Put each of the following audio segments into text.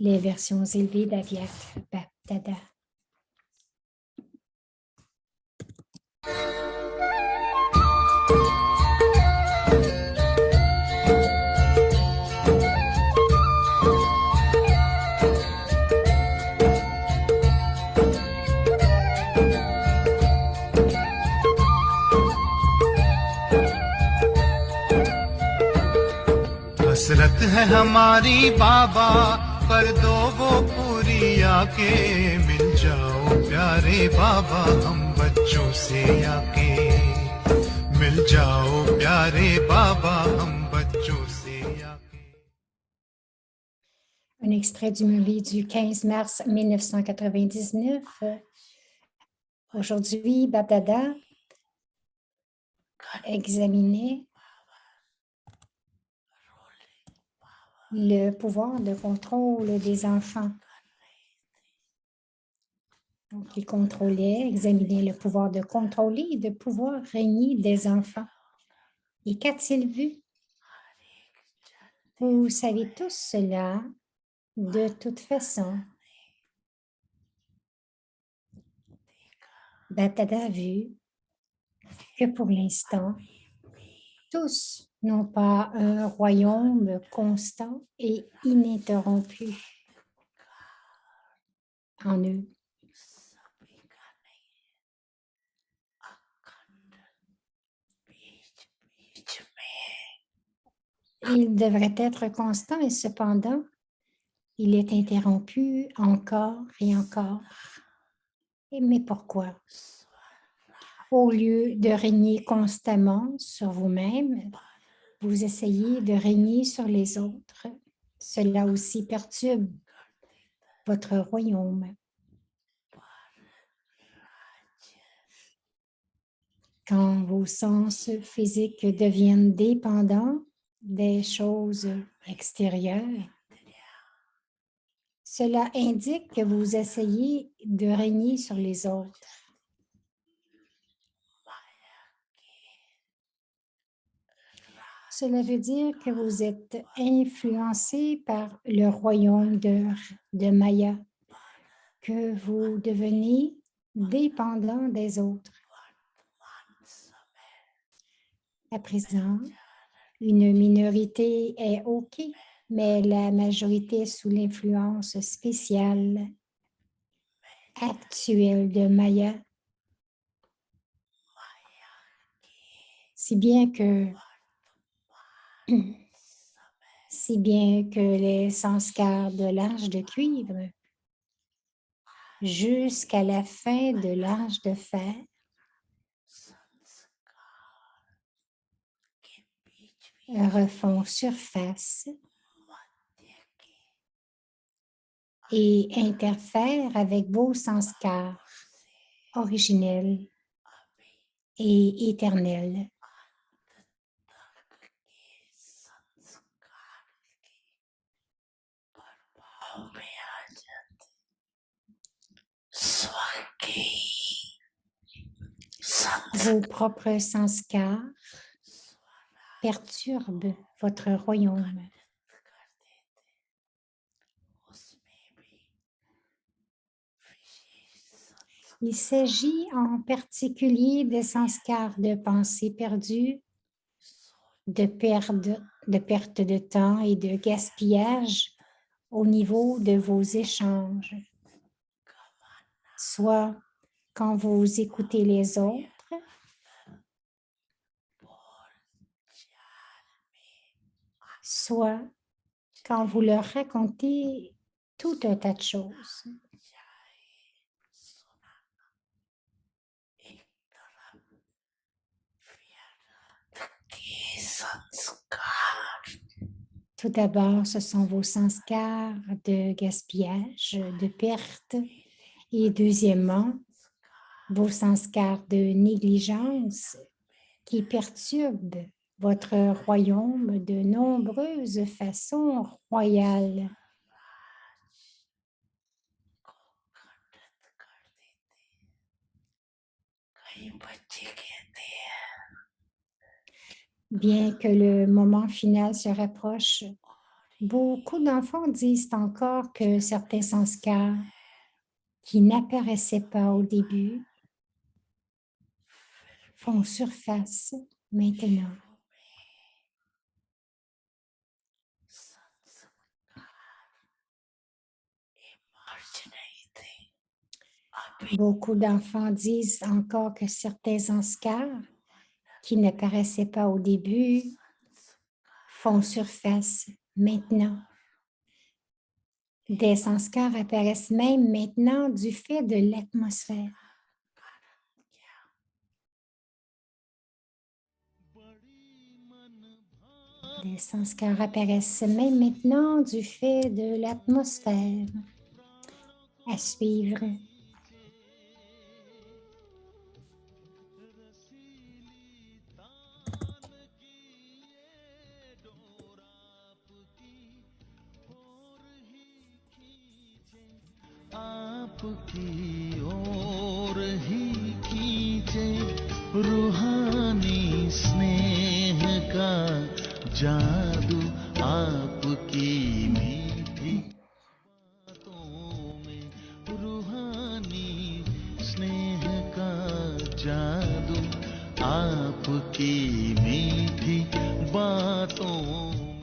les versions élevées d'Avyat Bapdada. हसरत है हमारी बाबा कर दो वो पूरी आके मिल जाओ प्यारे बाबा हम बच्चों से आके मिल जाओ प्यारे बाबा हम बच्चों से आके. Un extrait du Muli du 15 mars 1999. Aujourd'hui, Bapdada examinait le pouvoir de contrôle des enfants. Donc, il contrôlait, examinait le pouvoir de contrôler et de pouvoir régner des enfants. Et qu'a-t-il vu? Vous savez tous cela de toute façon. Bapdada a vu que pour l'instant, tous n'ont pas un royaume constant et ininterrompu en eux. Il devrait être constant et cependant, il est interrompu encore et encore. Mais pourquoi? Au lieu de régner constamment sur vous-même, vous essayez de régner sur les autres. Cela aussi perturbe votre royaume. Quand vos sens physiques deviennent dépendants des choses extérieures, cela indique que vous essayez de régner sur les autres. Cela veut dire que vous êtes influencé par le royaume de Maya, que vous devenez dépendant des autres. À présent, une minorité est OK, mais la majorité est sous l'influence spéciale actuelle de Maya. Si bien que les sanskars de l'âge de cuivre jusqu'à la fin de l'âge de fer refont surface et interfèrent avec vos sanskars originels et éternels. Vos propres sanskars perturbent votre royaume. Il s'agit en particulier des sanskars de pensée perdue, de perte de temps et de gaspillage au niveau de vos échanges, soit quand vous écoutez les autres, soit quand vous leur racontez tout un tas de choses. Tout d'abord, ce sont vos sanskars de gaspillage, de perte. Et deuxièmement, vos sanskars de négligence qui perturbent votre royaume de nombreuses façons royales. Bien que le moment final se rapproche, Beaucoup d'enfants disent encore que certains sanskars qui n'apparaissaient pas au début font surface maintenant. Beaucoup d'enfants disent encore que certains sanskars qui n'apparaissaient pas au début font surface maintenant. Des sanskars apparaissent même maintenant du fait de l'atmosphère. Des sanskars apparaissent même maintenant du fait de l'atmosphère. À suivre. आपकी ओर ही खींचे रूहानी स्नेह का जादू आपकी मीठी बातों में रूहानी स्नेह का जादू आपकी मीठी बातों में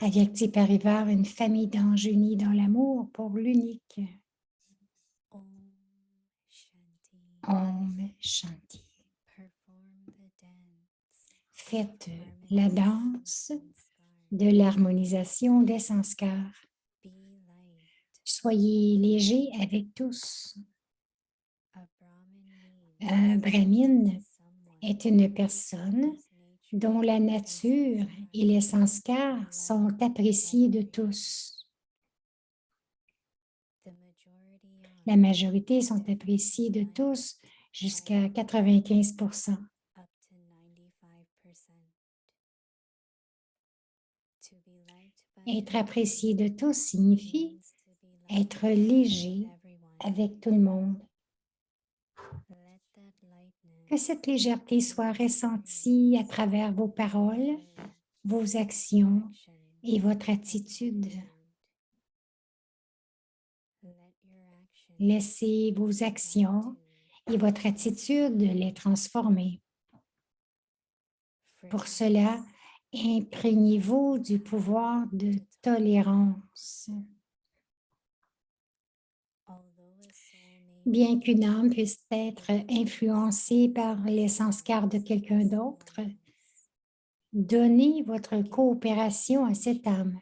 Avyakti Parivar, une famille d'anges unis dans l'amour pour l'unique. Om Shanti. Faites la danse de l'harmonisation des sanskars. Soyez léger avec tous. Un brahmine est une personne dont la nature et les sanskars sont appréciés de tous. La majorité sont appréciés de tous jusqu'à 95%. Être apprécié de tous signifie être léger avec tout le monde. Que cette légèreté soit ressentie à travers vos paroles, vos actions et votre attitude. Laissez vos actions et votre attitude les transformer. Pour cela, imprégnez-vous du pouvoir de tolérance. Bien qu'une âme puisse être influencée par les sanskars de quelqu'un d'autre, donnez votre coopération à cette âme.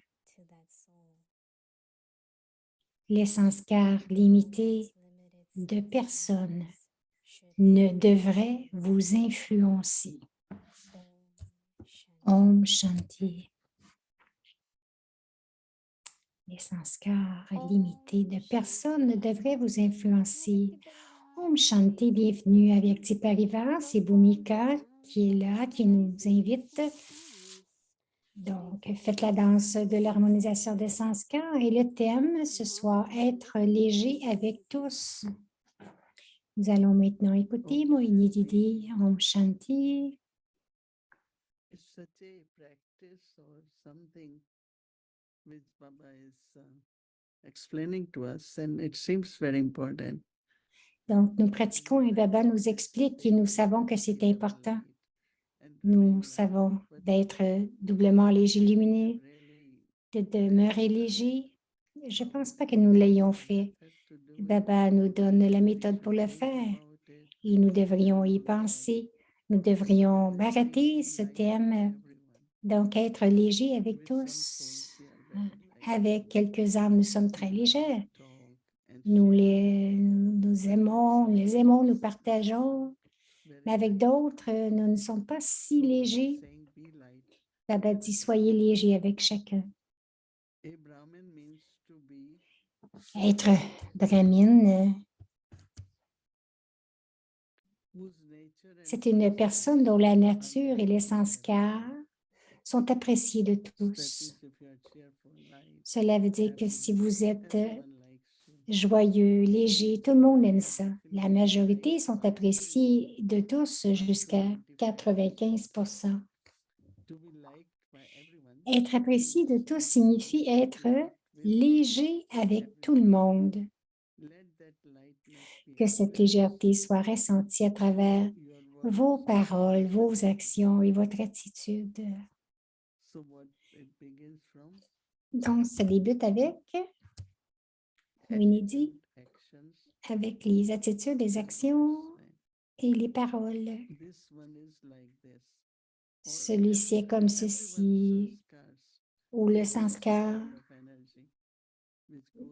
Les sanskars limités de personne ne devraient vous influencer. Om Shanti. Les sanskars limités de personne ne devraient vous influencer. Om Shanti, bienvenue à Avyakti Parivar, c'est Bhumika qui est là, qui nous invite. Donc, faites la danse de l'harmonisation des sanskars et le thème ce soir, être léger avec tous. Nous allons maintenant écouter Mohini Didi, Om Shanti. It's such a practice or something which Baba is explaining to us, and it seems very important. Donc, nous pratiquons et Baba nous explique et nous savons que c'est important. Nous savons d'être doublement léger, lumineux, de demeurer léger. Je ne pense pas que nous l'ayons fait. Baba nous donne la méthode pour le faire et nous devrions y penser. Nous devrions arrêter ce thème, donc être léger avec tous. Avec quelques âmes, nous sommes très légers. Nous les aimons, nous partageons. Mais avec d'autres, nous ne sommes pas si légers. Baba dit, soyez légers avec chacun. Être brahmine, c'est une personne dont la nature et les sanskars sont appréciés de tous. Cela veut dire que si vous êtes joyeux, légers. Tout le monde aime ça. La majorité sont appréciés de tous jusqu'à 95%. Être apprécié de tous signifie être léger avec tout le monde. Que cette légèreté soit ressentie à travers vos paroles, vos actions et votre attitude. Donc, ça débute avec, Winnie dit, avec les attitudes, les actions et les paroles. Celui-ci est comme ceci, ou le sanskar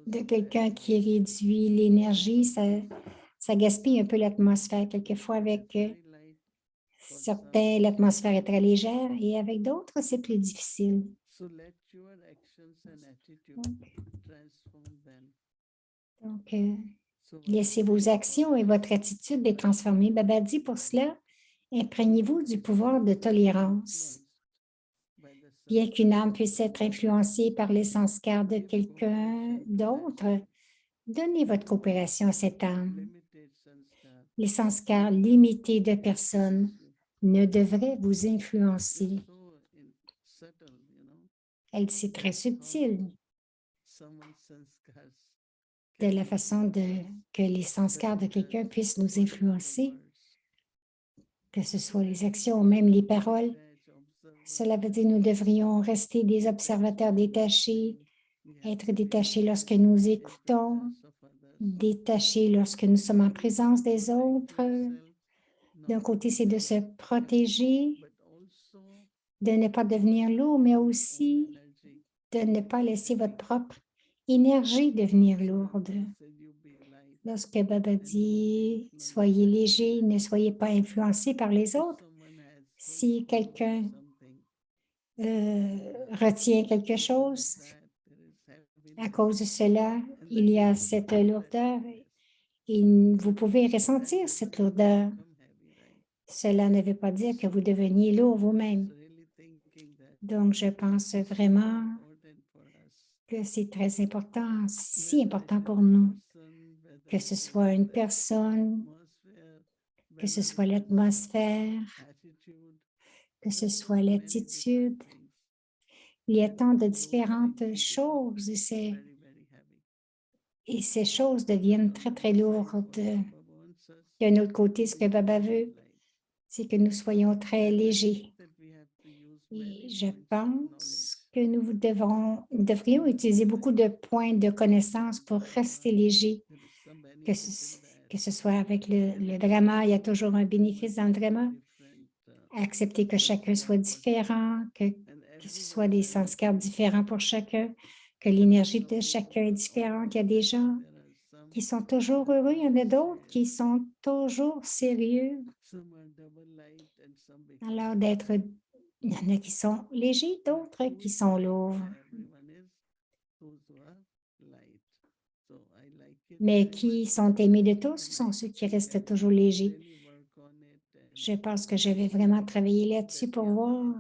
de quelqu'un qui réduit l'énergie, ça gaspille un peu l'atmosphère. Quelquefois, avec certains, l'atmosphère est très légère et avec d'autres, c'est plus difficile. Donc, laissez vos actions et votre attitude les transformer. Baba dit pour cela, imprégnez-vous du pouvoir de tolérance. Bien qu'une âme puisse être influencée par les sanskars de quelqu'un d'autre, donnez votre coopération à cette âme. Les sanskars limités de personnes ne devraient vous influencer. C'est très subtil de la façon que les sanskars de quelqu'un puissent nous influencer, que ce soit les actions ou même les paroles. Cela veut dire que nous devrions rester des observateurs détachés, être détachés lorsque nous écoutons, détachés lorsque nous sommes en présence des autres. D'un côté, c'est de se protéger, de ne pas devenir lourd, mais aussi de ne pas laisser votre propre énergie devenir lourde. Lorsque Baba dit « Soyez léger, ne soyez pas influencés par les autres », si quelqu'un retient quelque chose, à cause de cela, il y a cette lourdeur et vous pouvez ressentir cette lourdeur. Cela ne veut pas dire que vous deveniez lourd vous-même. Donc, je pense vraiment que c'est très important, si important pour nous, que ce soit une personne, que ce soit l'atmosphère, que ce soit l'attitude. Il y a tant de différentes choses et ces choses deviennent très, très lourdes. D'un autre côté, ce que Baba veut, c'est que nous soyons très légers. Et je pense que nous devrions utiliser beaucoup de points de connaissance pour rester légers. Que ce soit avec le drama, il y a toujours un bénéfice dans le drama. Accepter que chacun soit différent, que ce soit des sanskars différents pour chacun, que l'énergie de chacun est différente. Il y a des gens qui sont toujours heureux, il y en a d'autres qui sont toujours sérieux. Alors, il y en a qui sont légers, d'autres qui sont lourds. Mais qui sont aimés de tous, ce sont ceux qui restent toujours légers. Je pense que je vais vraiment travailler là-dessus pour voir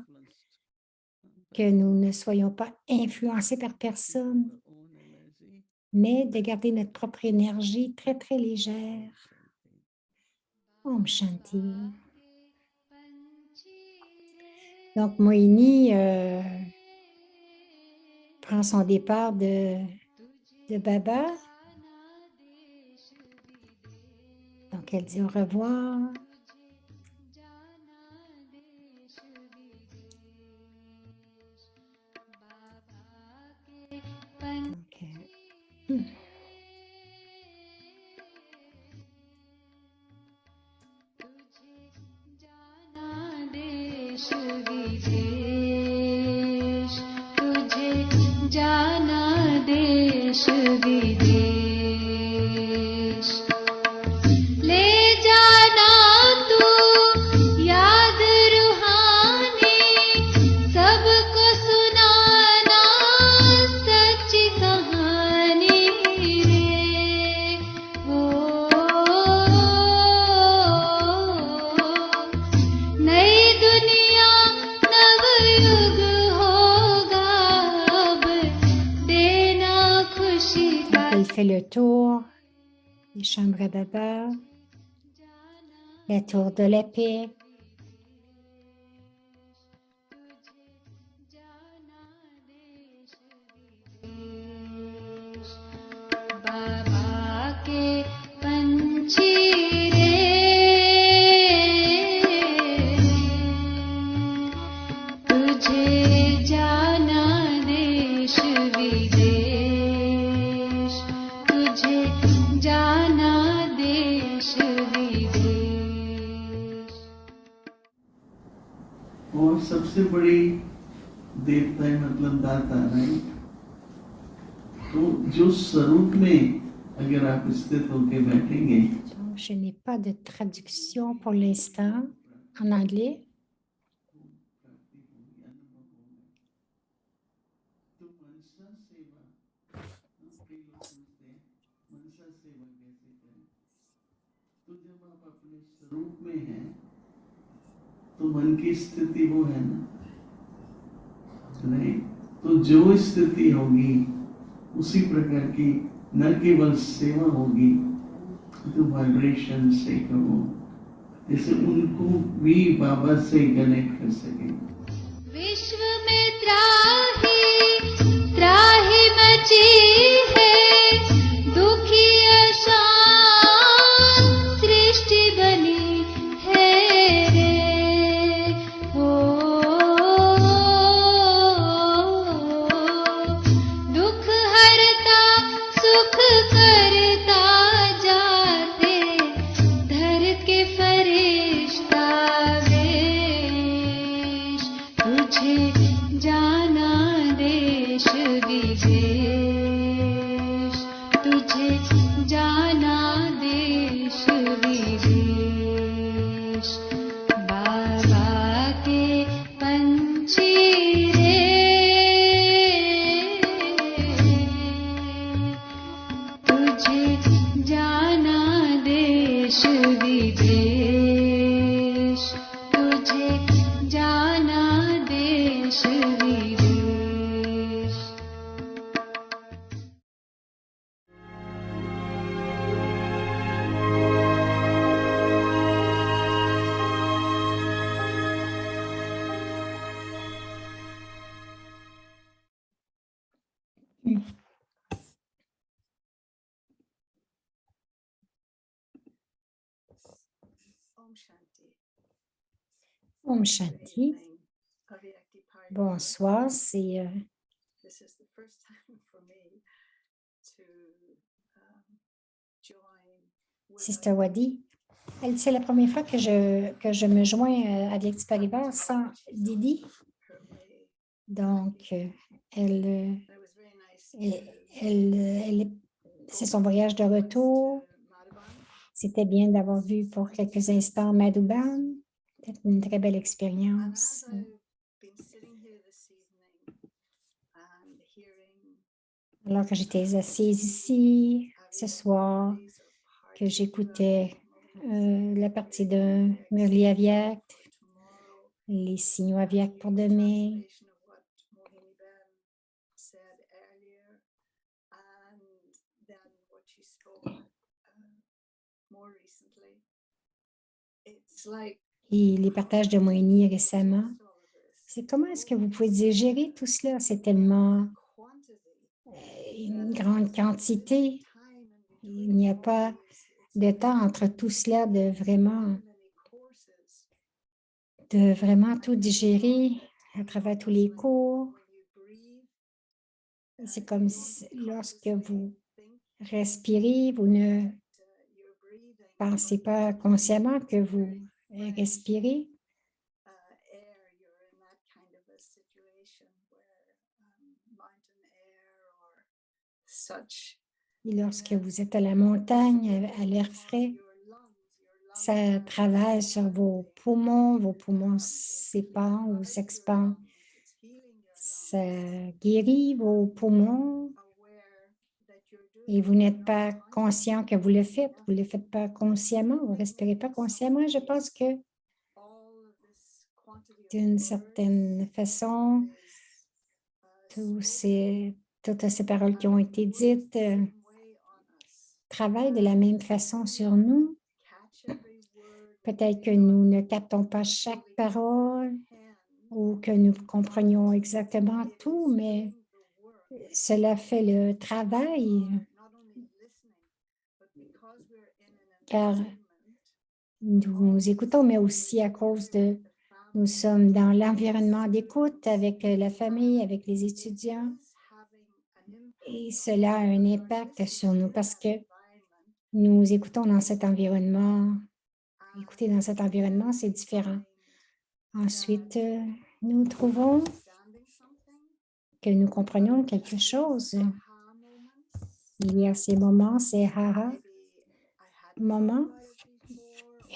que nous ne soyons pas influencés par personne, mais de garder notre propre énergie très, très légère. Om Shanti. Donc, Moïni prend son départ de Baba. Donc, elle dit au revoir. fait le tour des chambres à Baba, la tour de la paix. बाबा के पंछी रे तुझे जाना देश विदेश तुझे जाना देश विदेश और सबसे बड़ी देवता है मतलब दाता, राइट? तो जो स्वरूप में अगर आप स्थित होकर बैठेंगे Donc, je n'ai pas de traduction pour l'instant en anglais. तो मनसा सेवा, कई लोग पूछते हैं मनसा सेवा कैसे करें? तो जब आप अपने स्वरूप में हैं तो मन की स्थिति वो है ना, नहीं? तो जो स्थिति होगी उसी प्रकार की न केवल सेवा होगी तो वाइब्रेशन से करो, जैसे उनको भी बाबा से कनेक्ट कर सके। विश्व में त्राही मची है दुखी अशांत सृष्टि बनी है रे हो दुख हरता सुख करता जाते धर के फरिश्ता वेश तुझे जाना देश विदेश तुझे जाना देश विदेश बाबा के पंछी रे तुझे जाना देश विदेश तुझे जाना देश विदेश Om Shanti. Bonsoir, c'est This is the first time for me to join with Sister Wadi. Elle, c'est la première fois que je me joins à Diakti Paribas sans Didi. her way. Donc, elle, It was very nice c'est son voyage de retour. to Madhuban. C'était bien d'avoir vu pour quelques instants Madhuban. C'était une très belle And expérience. as I've been sitting here this evening and hearing Alors que j'étais assise ici ce soir, these are que parts j'écoutais of Mohini's la partie de Murli Aviak, tomorrow, les signaux Aviak pour demain, translation of what Mohini Ben said earlier, and then what she spoke more recently. It's like et les partages de Moïni récemment. all of this C'est comment est-ce que vous pouvez digérer tout cela? C'est tellement quantity, une grande quantité. time in Il n'y a pas de temps entre tout cela de many courses. vraiment tout digérer à travers tous les cours. When you breathe, Et c'est comme si, lorsque vous respirez, vous ne you're breathing pensez pas consciemment que vous respirez. air, you're in that kind of a situation where mountain air or such. Et lorsque vous êtes à la montagne, à l'air frais, Your lungs ça travaille sur vos poumons s'épandent ou s'expandent. it's healing your Ça guérit vos poumons aware that you're doing et vous n'êtes pas conscient que vous le faites. Vous ne le faites pas consciemment, vous ne respirez pas consciemment. Je pense que all of this quantity of d'une words certaine façon, is toutes ces paroles qui ont été dites same way travaille de la même façon sur nous. Peut-être que nous ne captons pas chaque parole ou que nous comprenions exactement tout, mais cela fait le travail, car nous écoutons, mais aussi à cause de nous sommes dans l'environnement d'écoute avec la famille, avec les étudiants, et cela a un impact sur nous parce que nous écoutons dans cet environnement. Écouter dans cet environnement, c'est différent. Ensuite, nous trouvons que nous comprenons quelque chose. Il y a ces moments, ces haha moments.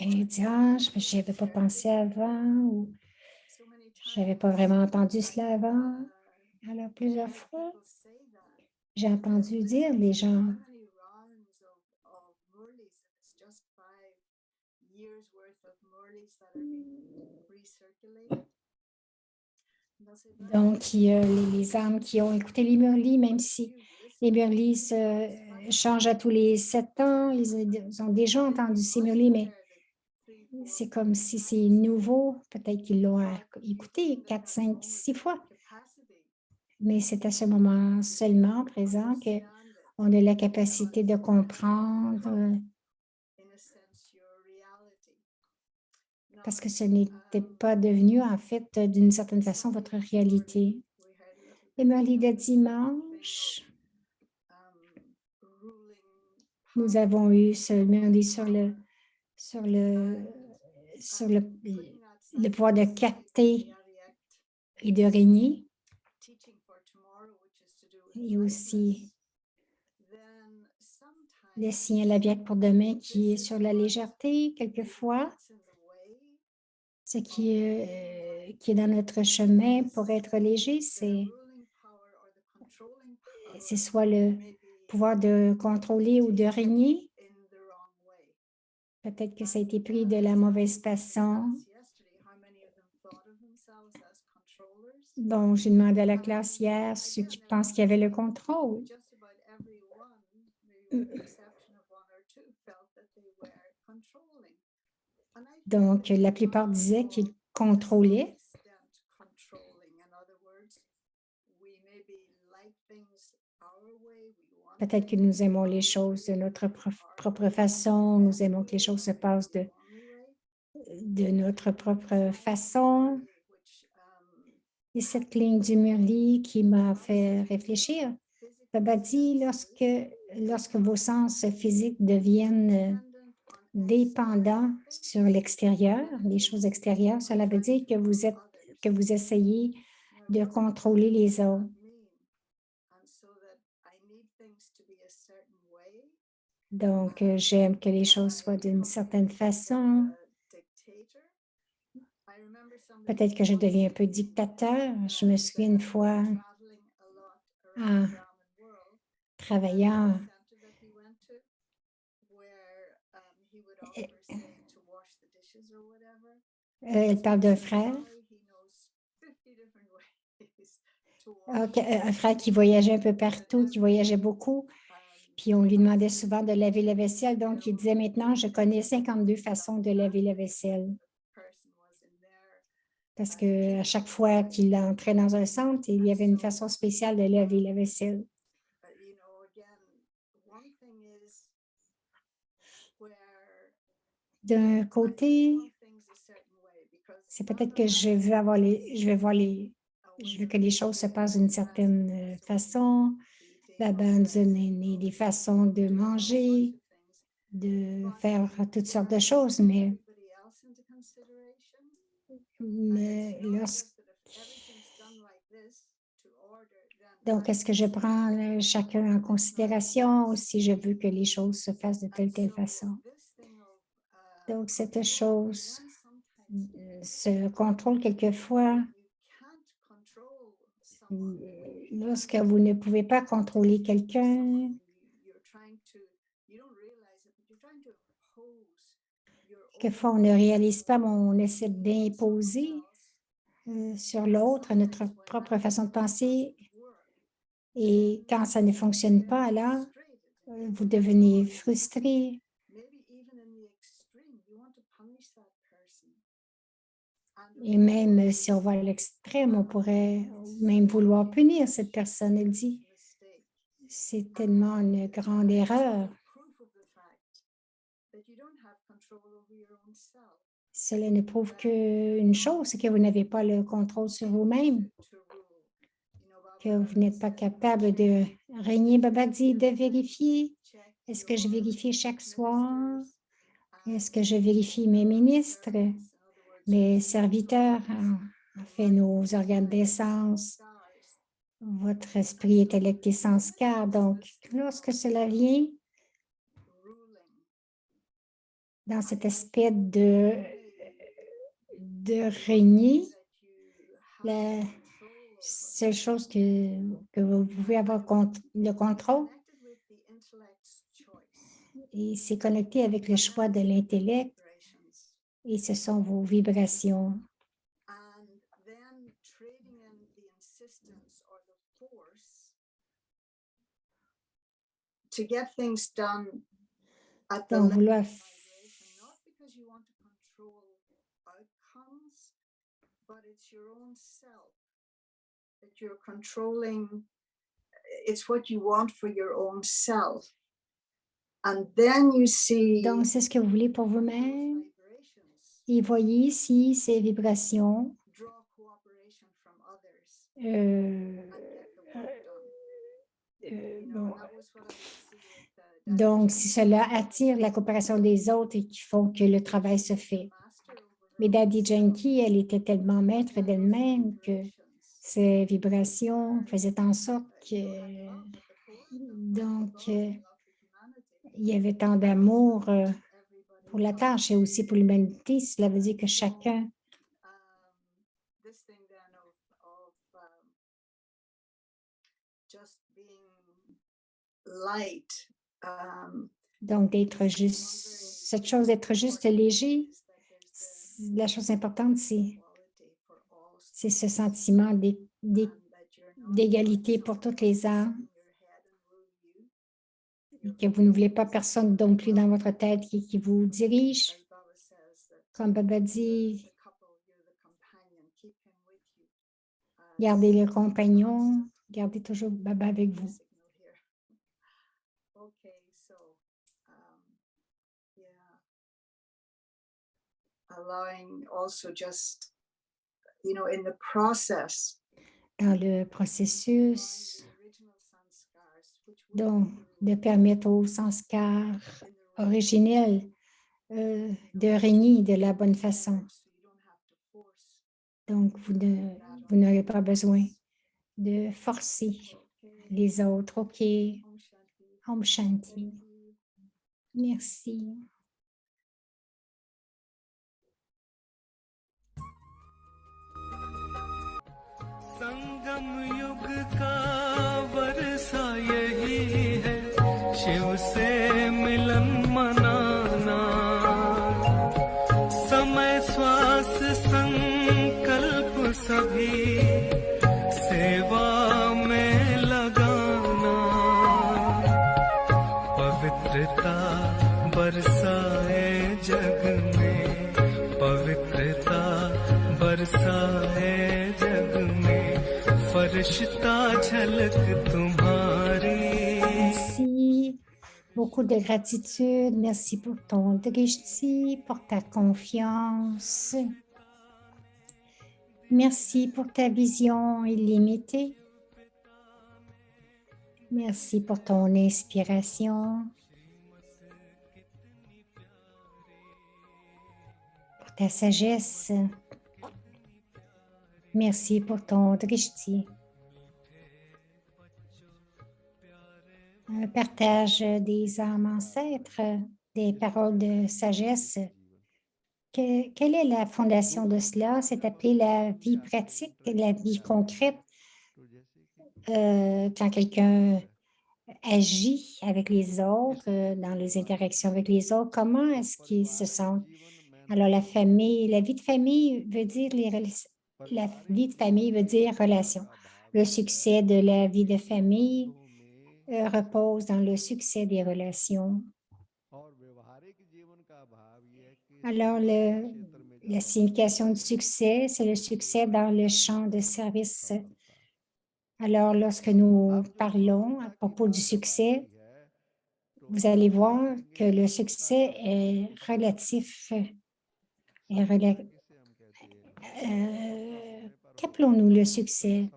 Et dit, ah, je n'y avais pas pensé avant ou je n'avais pas vraiment entendu cela avant. Alors, plusieurs fois, j'ai entendu dire les gens, donc, il y a les âmes qui ont écouté les Murlis, même si les Murlis changent à tous les 7 ans, ils ont déjà entendu ces Murlis, mais c'est comme si c'est nouveau. Peut-être qu'ils l'ont écouté 4, 5, 6 fois. Mais c'est à ce moment seulement présent qu'on a la capacité de comprendre parce que ce n'était pas devenu, en fait, d'une certaine façon, votre réalité. Les Murlis de dimanche, nous avons eu ce Murli sur le pouvoir de capter et de régner. Et aussi le signal aviaque pour demain qui est sur la légèreté, quelquefois. Ce qui est dans notre chemin pour être léger, c'est soit le pouvoir de contrôler ou de régner. Peut-être que ça a été pris de la mauvaise façon. Bon, j'ai demandé à la classe hier ceux qui pensent qu'il y avait le contrôle. Donc, la plupart disaient qu'ils contrôlaient. Peut-être que nous aimons les choses de notre propre façon, nous aimons que les choses se passent de notre propre façon. Et cette ligne du Murli qui m'a fait réfléchir, Baba dit, lorsque vos sens physiques deviennent dépendants sur l'extérieur, les choses extérieures, cela veut dire que vous essayez de contrôler les autres. Donc, j'aime que les choses soient d'une certaine façon. Peut-être que je deviens un peu dictateur. Je me souviens une fois en travaillant. Elle parle d'un frère. Un frère qui voyageait un peu partout, qui voyageait beaucoup. Puis on lui demandait souvent de laver la vaisselle. Donc, il disait maintenant, je connais 52 façons de laver la vaisselle. Parce qu'à chaque fois qu'il entrait dans un centre, il y avait une façon spéciale de laver la vaisselle. D'un côté, c'est peut-être que je veux que les choses se passent d'une certaine façon. Baba nous a donné des façons de manger, de faire toutes sortes de choses, mais donc, est-ce que je prends chacun en considération ou si je veux que les choses se fassent de telle façon? Donc, cette chose se contrôle quelquefois. Lorsque vous ne pouvez pas contrôler quelqu'un, quelquefois on ne réalise pas, mais on essaie d'imposer sur l'autre notre propre façon de penser. Et quand ça ne fonctionne pas, alors vous devenez frustré. maybe even in the extreme, you want to punish that person. And Et même si on va à l'extrême, on pourrait même vouloir punir cette personne. Elle dit, mistake. c'est tellement une grande erreur. Proof of the fact that you don't have control over your own self. Cela ne prouve qu'une chose, c'est que vous n'avez pas le contrôle sur vous-même, To rule. You know, Baba que vous n'êtes pas capable de régner. Baba dit de vérifier. check Est-ce que je your vérifie chaque soir? ministers Est-ce que je vérifie mes ministres, in other words, mes serviteurs, en fait nos organes d'essence? scars. Votre esprit est avec les sanskars. Donc, lorsque cela vient Ruling. dans cet aspect de régner, That you la have control over. seule chose que vous pouvez avoir le contrôle, Connected with the intellect's choice. et c'est connecté avec le choix de l'intellect, Vibrations. et ce sont vos vibrations. And then trading in the insistence or the force to get things done at the Donc, level vouloir of vibration, not because you want to control outcomes, but it's your own self that you're controlling. It's what you want for your own self. And then you see Donc, c'est ce que vous voulez pour those vous-même. vibrations Et voyez ici ces vibrations draw cooperation from others euh, and get the work done. euh, You know, bon, that was what I would see with donc, si cela attire la coopération des autres et qui font que le travail se fait. Mais Daddy Janki, elle était tellement maître d'elle-même que ces vibrations faisaient en sorte que, donc, il y avait tant d'amour pour la tâche et aussi pour l'humanité. Cela veut dire que chacun This thing then of just being light. donc d'être juste, cette chose d'être juste léger, la chose importante, c'est ce sentiment d'égalité pour toutes les âmes, et que vous ne voulez pas personne non plus dans votre tête qui vous dirige. Comme Baba dit, gardez le compagnon, gardez toujours Baba avec vous. Okay, so yeah, allowing also just, you know, in the process. Dans le processus, the original sanskars, which would donc, de permettre aux sanskars originels de régner de la bonne façon. so you don't have to force. Donc, vous n'aurez pas besoin de forcer les autres. OK. Om Shanti. Om Shanti. Thank you. Merci. संगम युग का वर्षा यही है, शिव से मिलन मनाना। समय श्वास संकल्प सभी सेवा में लगाना। पवित्रता बरसाए जग में, पवित्रता बरसाए जग में, फरिश्ता झलक तुम्हारी। Merci. Beaucoup de gratitude. Merci pour ton drishti, pour ta confiance. Merci pour ta vision illimitée. Merci pour ton inspiration. Pour ta sagesse. Merci pour ton drishti. Un partage des âmes ancêtres, des paroles de sagesse. Quelle est la fondation de cela? C'est appelé la vie pratique, la vie concrète. Quand quelqu'un agit avec les autres, dans les interactions avec les autres, comment est-ce qu'ils se sentent? Alors, la vie de famille veut dire la vie de famille veut dire relation. Le succès de la vie de famille repose dans le succès des relations. Alors, la signification du succès, c'est le succès dans le champ de service. Alors, lorsque nous parlons à propos du succès, vous allez voir que le succès est relatif. Qu'appelons-nous le succès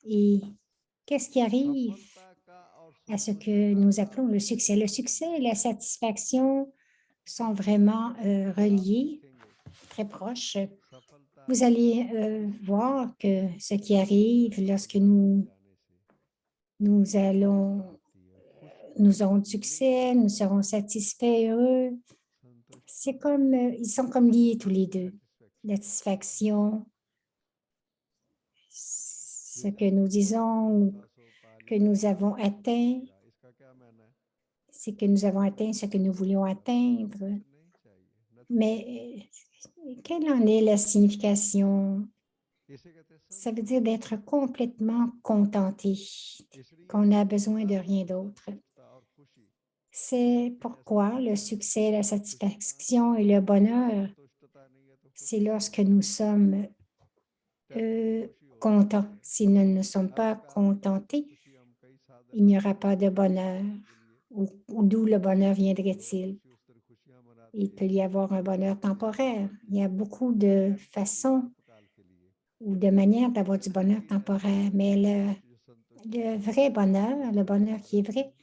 et qu'est-ce qui arrive à ce que nous appelons le succès? Le succès et la satisfaction sont vraiment reliés, très proches. Vous allez voir que ce qui arrive lorsque nous aurons du succès, nous serons satisfaits, heureux. C'est comme, ils sont comme liés tous les deux. La satisfaction, ce que nous disons que nous avons atteint, c'est que nous avons atteint ce que nous voulions atteindre. Mais quelle en est la signification? Ça veut dire d'être complètement contenté, qu'on n'a besoin de rien d'autre. C'est pourquoi le succès, la satisfaction et le bonheur, c'est lorsque nous sommes contents. Si nous ne sommes pas contentés, il n'y aura pas de bonheur. D'où le bonheur viendrait-il? Il peut y avoir un bonheur temporaire. Il y a beaucoup de façons ou de manières d'avoir du bonheur temporaire, mais le vrai bonheur, le bonheur qui est vrai,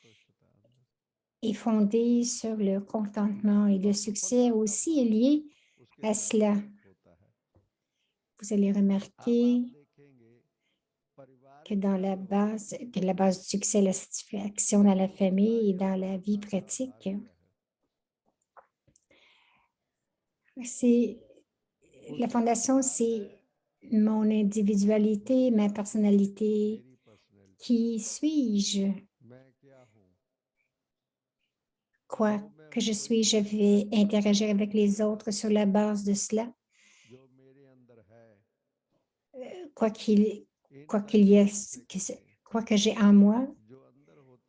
est fondé sur le contentement et le succès aussi est lié à cela. Vous allez remarquer que la base du succès, la satisfaction dans la famille et dans la vie pratique, la fondation, c'est mon individualité, ma personnalité. Qui suis-je? Quoi que je suis, je vais interagir avec les autres sur la base de cela. Quoi que j'ai en moi,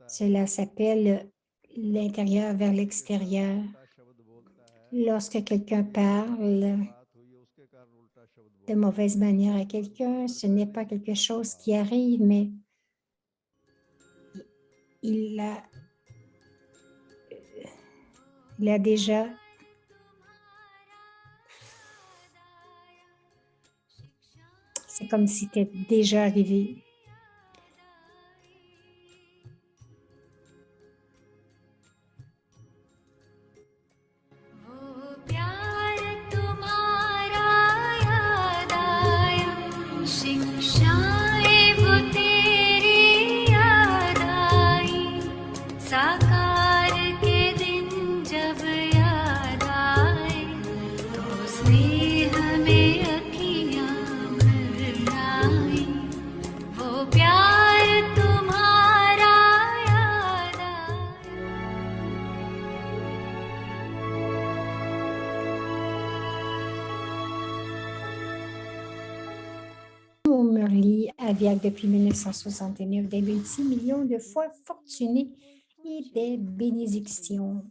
cela s'appelle l'intérieur vers l'extérieur. Lorsque quelqu'un parle de mauvaise manière à quelqu'un, ce n'est pas quelque chose qui arrive, mais il a déjà c'est comme si c'était déjà arrivé. Murli, aviaque depuis 1969, des multimillions de fois fortunés et des bénédictions.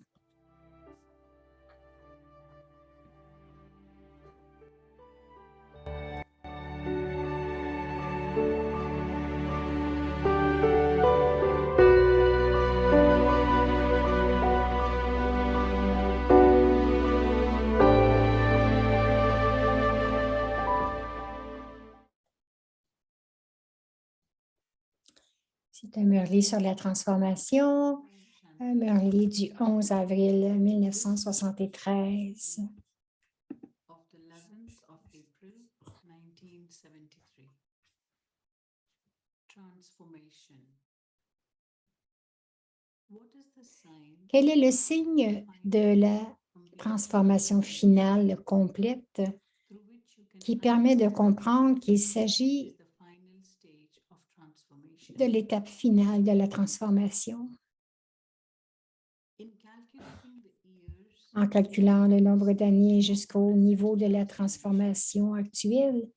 C'est un Murli sur la transformation, un Murli du 11 avril 1973. Quel est le signe de la transformation finale complète qui permet de comprendre qu'il s'agit de l'étape finale de la transformation? En calculant le nombre d'années jusqu'au niveau de la transformation actuelle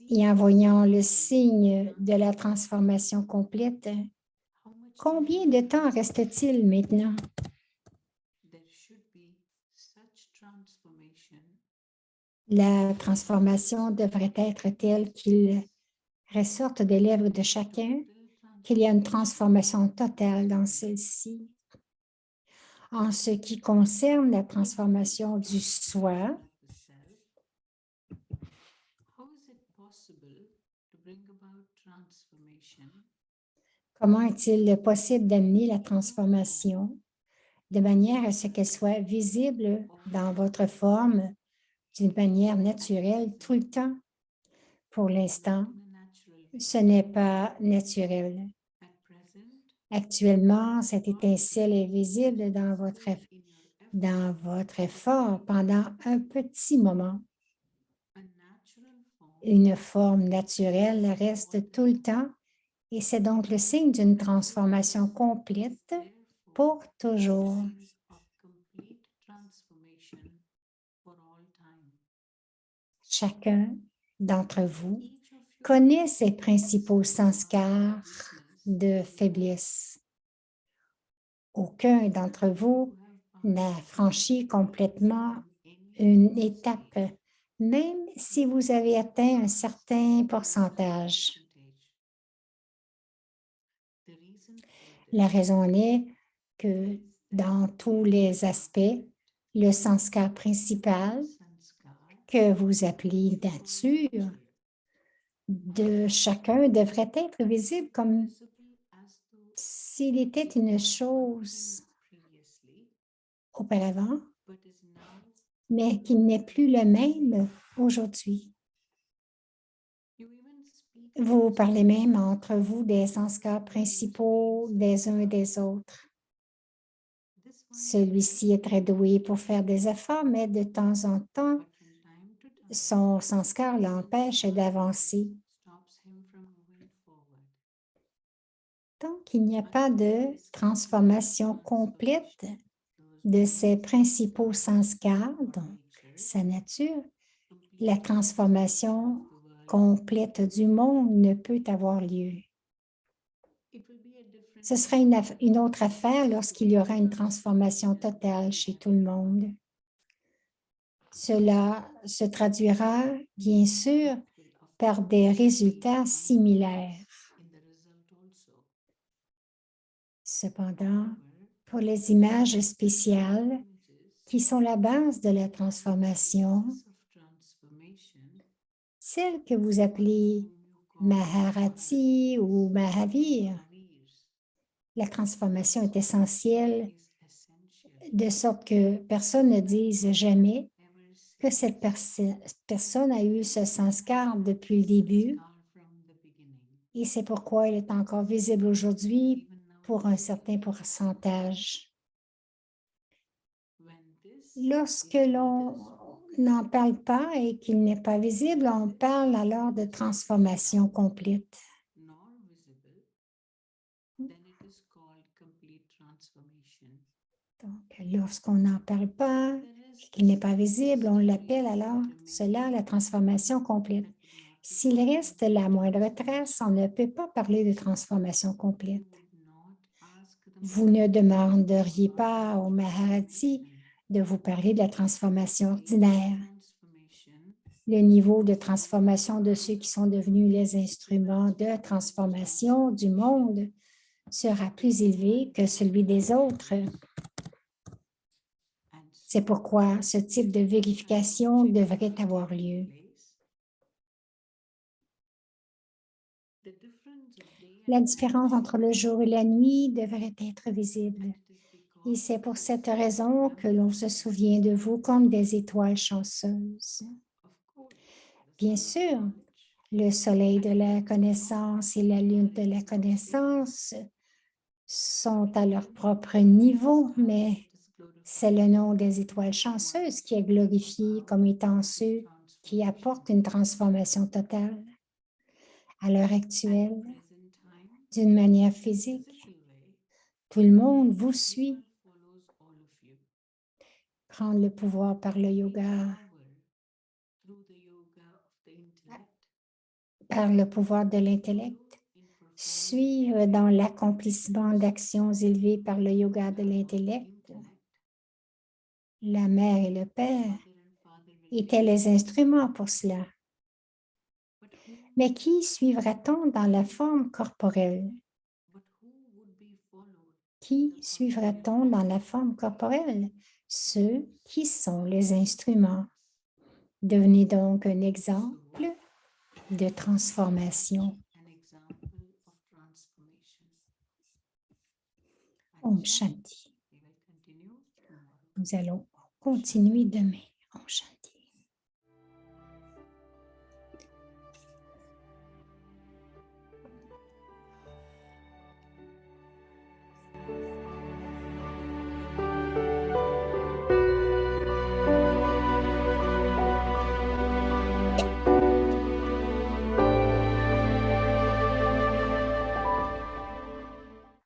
et en voyant le signe de la transformation complète, Combien de temps reste-t-il maintenant? there should be such transformation La transformation devrait être telle qu'il ressorte des lèvres de chacun qu'il y a une transformation totale dans celle-ci. En ce qui concerne la transformation du soi, the self. How is it possible to bring about transformation comment est-il possible d'amener la transformation de manière à ce qu'elle soit visible dans votre forme d'une manière naturelle tout le temps? Pour l'instant, in a natural way? ce n'est pas naturel. At present, Actuellement, cette étincelle est visible dans votre in your effort, effort pendant un petit moment. a natural form Une forme naturelle reste tout le temps et c'est donc le signe d'une transformation complète therefore pour toujours. sign of complete transformation for all time. Chacun d'entre vous Each of you connaît ses principaux sanskars weakness de faiblesse. Aucun d'entre vous n'a franchi complètement une étape, même si vous avez atteint un certain pourcentage. The reason for La raison est que dans tous les aspects, le sanskar principal this sanskar que vous appelez nature de chacun devrait être visible comme visible as though s'il était une chose previously, auparavant, but is now mais qu'il n'est plus le même aujourd'hui. you even speak Vous parlez même entre vous des sanskars principaux des uns et des autres. this one Celui-ci est très doué pour faire des efforts, mais de temps en temps, but from time to time son sanskar l'empêche d'avancer. stops him from moving forward. Tant qu'il n'y a pas de transformation complète de ses principaux sanskars, donc sa nature, la transformation complète du monde ne peut avoir lieu. It will be a different Ce sera une autre affaire lorsqu'il y aura une transformation totale chez tout le monde. Cela se traduira, bien sûr, par des résultats similaires. in the result also. Cependant, pour les images spéciales Images qui sont la base de la transformation, of transformation celles que vous appelez Maharati ou Mahavir, Mahavirs la transformation est essentielle is essential. de sorte que personne ne dise jamais Ever que since cette personne a eu ce sanskar depuis le début far from the beginning, et c'est pourquoi il est encore visible aujourd'hui even now pour un certain pourcentage. when this Lorsque is l'on n'en parle pas et qu'il n'est pas visible, on parle alors de transformation complète. nor visible, then it is called complete transformation. Donc, lorsqu'on n'en parle pas There is et qu'il n'est pas visible, on l'appelle alors cela la transformation complète. S'il reste la moindre trace, on ne peut pas parler de transformation complète. Vous ne demanderiez pas au Maharati de vous parler de la transformation ordinaire. Le niveau de transformation de ceux qui sont devenus les instruments de transformation du monde sera plus élevé que celui des autres. C'est pourquoi ce type de vérification devrait avoir lieu. La différence entre le jour et la nuit devrait être visible. Et c'est pour cette raison que l'on se souvient de vous comme des étoiles chanceuses. Bien sûr, le soleil de la connaissance et la lune de la connaissance sont à leur propre niveau, mais c'est le nom des étoiles chanceuses qui est glorifié comme étant ceux qui apportent une transformation totale. À l'heure actuelle, d'une manière physique, tout le monde vous suit. Prendre le pouvoir par le yoga, par le pouvoir de l'intellect, suivre dans l'accomplissement d'actions élevées par le yoga de l'intellect. La mère et le père étaient les instruments pour cela. Mais qui suivra-t-on dans la forme corporelle? Qui suivra-t-on dans la forme corporelle? Ceux qui sont les instruments. Devenez donc un exemple de transformation. Om Shanti. Nous allons continuer demain. Om Shanti.